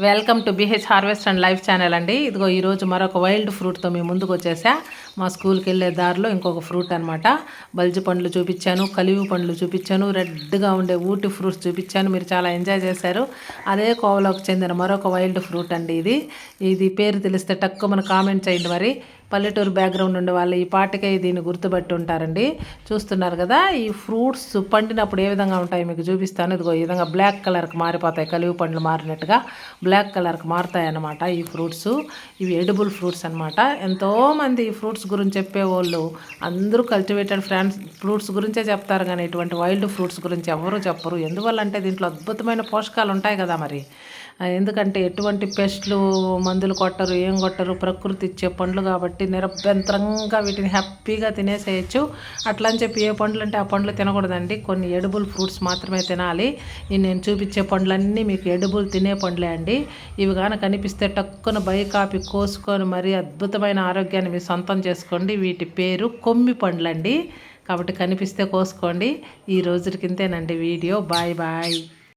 Welcome to BH harvest and life channel అండి. ఇదిగో ఈరోజు మరొక వైల్డ్ ఫ్రూట్తో మీ ముందుకు వచ్చేసా. మా స్కూల్కి వెళ్ళే దారిలో ఇంకొక ఫ్రూట్ అనమాట. బల్జి పండ్లు చూపించాను, కలివి పండ్లు చూపించాను, రెడ్గా ఉండే ఊటి ఫ్రూట్స్ చూపించాను. మీరు చాలా ఎంజాయ్ చేశారు. అదే కోవలోకి చెందిన మరొక వైల్డ్ ఫ్రూట్ అండి ఇది పేరు తెలిస్తే తక్కువ మన కామెంట్ చేయండి. మరి పల్లెటూరు బ్యాక్గ్రౌండ్ ఉండే వాళ్ళు ఈ పాటికే దీన్ని గుర్తుపట్టి ఉంటారండి. చూస్తున్నారు కదా, ఈ ఫ్రూట్స్ పండినప్పుడు ఏ విధంగా ఉంటాయి మీకు చూపిస్తాను. ఇదిగో ఈ విధంగా బ్లాక్ కలర్కి మారిపోతాయి, కలివి పండ్లు మారినట్టుగా బ్లాక్ కలర్కి మారుతాయి అన్నమాట ఈ ఫ్రూట్స్. ఇవి ఎడిబుల్ ఫ్రూట్స్ అనమాట. ఎంతోమంది ఈ ఫ్రూట్స్ గురించి చెప్పేవాళ్ళు అందరూ కల్టివేటెడ్ ఫ్రూట్స్ గురించే చెప్తారు, కానీ ఇటువంటి వైల్డ్ ఫ్రూట్స్ గురించి ఎవరు చెప్పరు. ఎందువల్ల అంటే దీంట్లో అద్భుతమైన పోషకాలు ఉంటాయి కదా. మరి ఎందుకంటే ఎటువంటి పెస్ట్లు మందులు కొట్టరు, ఏం కొట్టరు, ప్రకృతి ఇచ్చే పండ్లు కాబట్టి నిరభ్యంతరంగా వీటిని హ్యాపీగా తినేసేయచ్చు. అట్లా అని చెప్పి ఏ పండ్లు అంటే ఆ పండ్లు తినకూడదండి. కొన్ని ఎడిబుల్ ఫ్రూట్స్ మాత్రమే తినాలి. నేను చూపించే పండ్లన్నీ మీకు ఎడిబుల్ తినే పండ్లే అండి. ఇవి కానీ కనిపిస్తే టక్కున బైకాపి కోసుకొని మరీ అద్భుతమైన ఆరోగ్యాన్ని మీ సొంతం చేసుకోండి. వీటి పేరు కొమ్మి పండ్లండి. కాబట్టి కనిపిస్తే కోసుకోండి. ఈ రోజుకి ఇంతేనండి వీడియో. Bye bye.